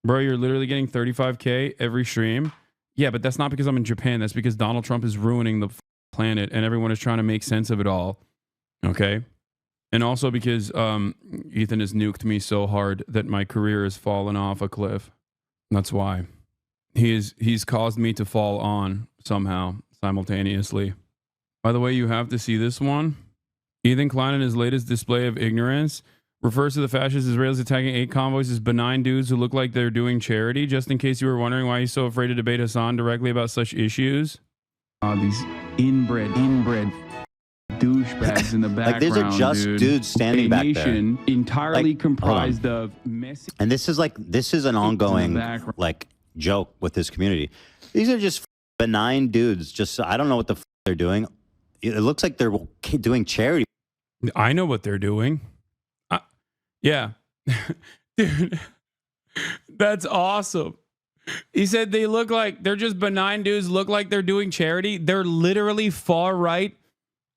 Bro, you're literally getting 35K every stream. Yeah, but that's not because I'm in Japan. That's because Donald Trump is ruining the planet and everyone is trying to make sense of it all. Okay? And also because Ethan has nuked me so hard that my career has fallen off a cliff. That's why. He's caused me to fall on somehow simultaneously. By the way, you have to see this one. Ethan Klein in his latest display of ignorance refers to the fascist Israelis attacking 8 convoys as benign dudes who look like they're doing charity. Just in case you were wondering why he's so afraid to debate Hasan directly about such issues. These inbred douchebags in the background. Like these are just dudes standing back there. Entirely like, comprised of messy. And this is an ongoing like joke with this community. These are just benign dudes. Just I don't know what the they're doing. It looks like they're doing charity. I know what they're doing. Yeah. Dude, that's awesome. He said they look like they're just benign dudes, look like they're doing charity. They're literally far right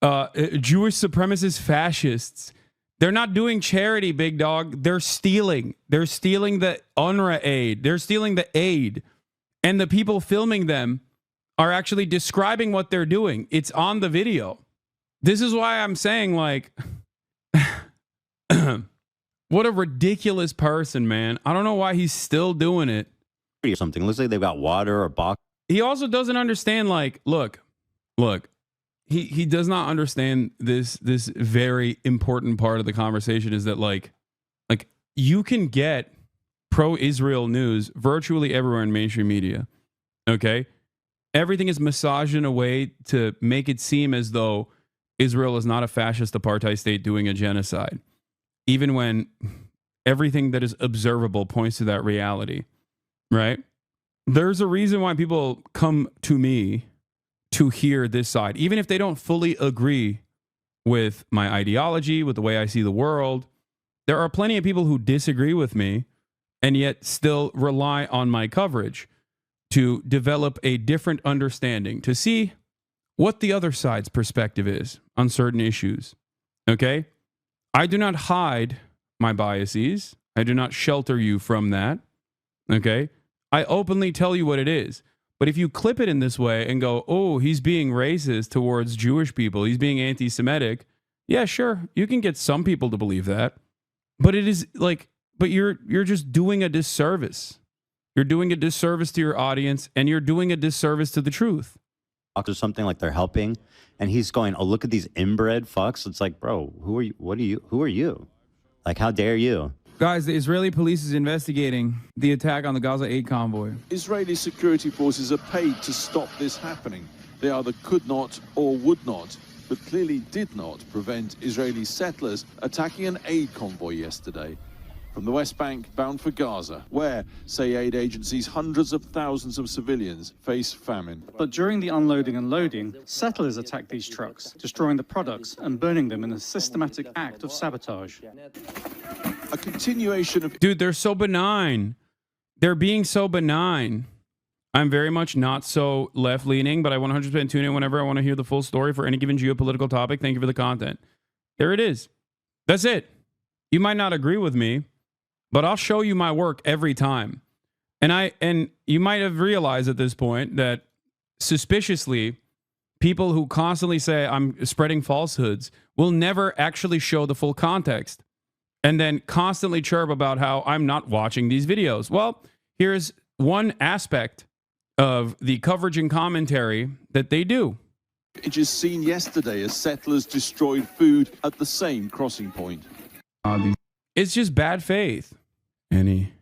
Jewish supremacist fascists. They're not doing charity, big dog. They're stealing. They're stealing the UNRWA aid. They're stealing the aid. And the people filming them are actually describing what they're doing. It's on the video. This is why I'm saying, like, what a ridiculous person, man. I don't know why he's still doing it. Or something. It looks like they've got water or box. He also doesn't understand, like, look. He does not understand this very important part of the conversation is that like you can get pro-Israel news virtually everywhere in mainstream media. Okay? Everything is massaged in a way to make it seem as though Israel is not a fascist apartheid state doing a genocide. Even when everything that is observable points to that reality. Right? There's a reason why people come to me to hear this side, even if they don't fully agree with my ideology, with the way I see the world. There are plenty of people who disagree with me and yet still rely on my coverage to develop a different understanding, to see what the other side's perspective is on certain issues. Okay? I do not hide my biases. I do not shelter you from that. Okay? I openly tell you what it is. But if you clip it in this way and go, oh, he's being racist towards Jewish people, he's being anti-Semitic, yeah, sure, you can get some people to believe that. But it is like, but you're just doing a disservice. You're doing a disservice to your audience, and you're doing a disservice to the truth. Or something like they're helping, and he's going, oh, look at these inbred fucks. It's like, bro, who are you? What are you? Who are you? Like, how dare you? Guys, the Israeli police is investigating the attack on the Gaza aid convoy. Israeli security forces are paid to stop this happening. They either could not or would not, but clearly did not prevent Israeli settlers attacking an aid convoy yesterday. From the West Bank, bound for Gaza, where, say aid agencies, hundreds of thousands of civilians face famine. But during the unloading and loading, settlers attacked these trucks, destroying the products and burning them in a systematic act of sabotage. A continuation of... Dude, they're so benign. They're being so benign. I'm very much not so left-leaning, but I 100% tune in whenever I want to hear the full story for any given geopolitical topic. Thank you for the content. There it is. That's it. You might not agree with me, but I'll show you my work every time. And you might have realized at this point that suspiciously, people who constantly say I'm spreading falsehoods will never actually show the full context and then constantly chirp about how I'm not watching these videos. Well, here's one aspect of the coverage and commentary that they do. It is seen yesterday as settlers destroyed food at the same crossing point. It's just bad faith. And he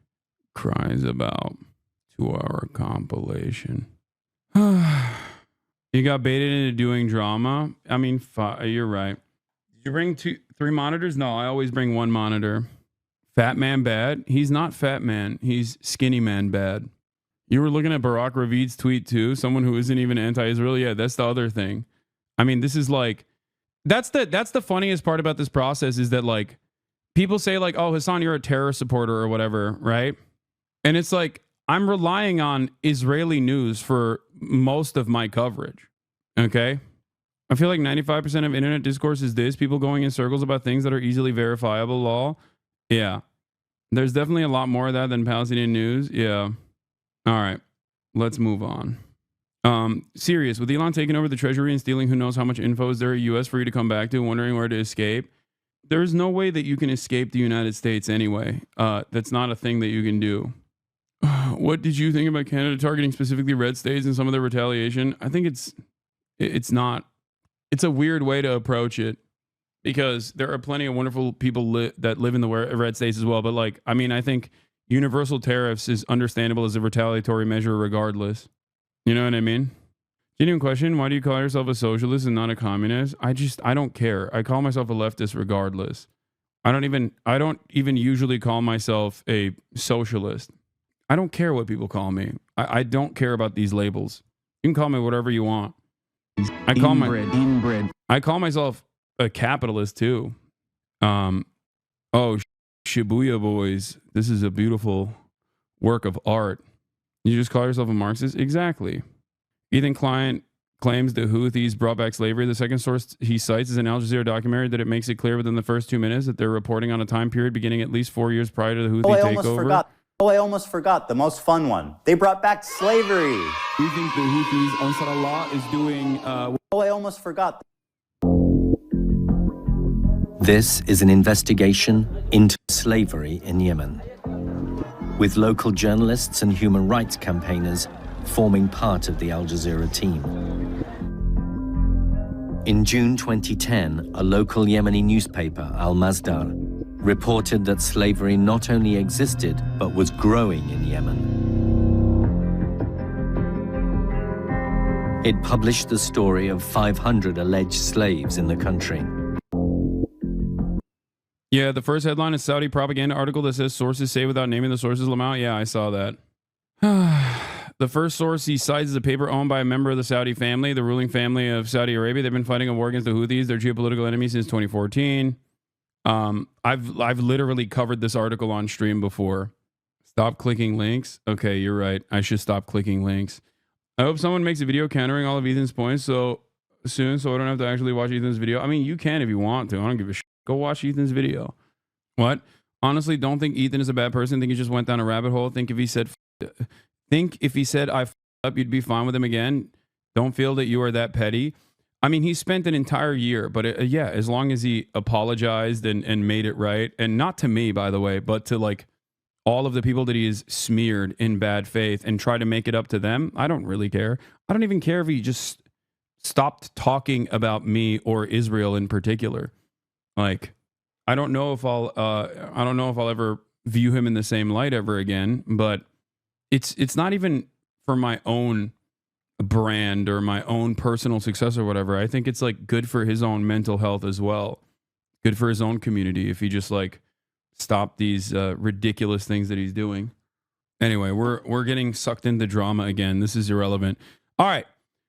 cries about 2-hour compilation. You got baited into doing drama? I mean, you're right. Did you bring 3 monitors? No, I always bring 1 monitor. Fat man bad? He's not fat man. He's skinny man bad. You were looking at Barack Ravid's tweet too? Someone who isn't even anti-Israel? Yeah, that's the other thing. I mean, this is like... That's the funniest part about this process is that, like, people say, like, oh, Hasan, you're a terror supporter or whatever, right? And it's like, I'm relying on Israeli news for most of my coverage, okay? I feel like 95% of internet discourse is this, people going in circles about things that are easily verifiable law. Yeah, There's definitely a lot more of that than Palestinian news. Yeah. All right. Let's move on. Serious. With Elon taking over the treasury and stealing who knows how much info is there a US for you to come back to, wondering where to escape. There's no way that you can escape the United States anyway. That's not a thing that you can do. What did you think about Canada targeting specifically red states and some of their retaliation? I think it's not. It's a weird way to approach it because there are plenty of wonderful people that live in the red states as well. But like, I mean, I think universal tariffs is understandable as a retaliatory measure regardless. You know what I mean? Genuine question. Why do you call yourself a socialist and not a communist? I don't care. I call myself a leftist regardless. I don't even usually call myself a socialist. I don't care what people call me. I don't care about these labels. You can call me whatever you want. I call myself a capitalist too. Shibuya boys. This is a beautiful work of art. You just call yourself a Marxist? Exactly. Ethan Klein claims the Houthis brought back slavery. The second source he cites is an Al Jazeera documentary that it makes it clear within the first 2 minutes that they're reporting on a time period beginning at least 4 years prior to the Houthi takeover. I almost forgot the most fun one. They brought back slavery. Do you think the Houthis, Ansar Allah, is doing... I almost forgot. This is an investigation into slavery in Yemen, with local journalists and human rights campaigners forming part of the Al Jazeera team. In June 2010, a local Yemeni newspaper, Al Masdar, reported that slavery not only existed, but was growing in Yemen. It published the story of 500 alleged slaves in the country. Yeah, the first headline is Saudi propaganda article that says sources say without naming the sources, Lamau. Yeah, I saw that. The first source he cites is a paper owned by a member of the Saudi family, the ruling family of Saudi Arabia. They've been fighting a war against the Houthis, their geopolitical enemy, since 2014. I've literally covered this article on stream before. Stop clicking links. Okay, you're right. I should stop clicking links. I hope someone makes a video countering all of Ethan's points so I don't have to actually watch Ethan's video. I mean, you can if you want to. I don't give a shit. Go watch Ethan's video. What? Honestly, don't think Ethan is a bad person. Think he just went down a rabbit hole. Think if he said I f***ed up, you'd be fine with him again. Don't feel that you are that petty. I mean, he spent an entire year, but yeah, as long as he apologized and made it right, and not to me, by the way, but to like all of the people that he has smeared in bad faith and try to make it up to them, I don't really care. I don't even care if he just stopped talking about me or Israel in particular. Like, I don't know if I'll ever view him in the same light ever again, but it's not even for my own brand or my own personal success or whatever. I think it's like good for his own mental health as well. Good for his own community if he just like stopped these ridiculous things that he's doing. Anyway, we're getting sucked into drama again. This is irrelevant. All right.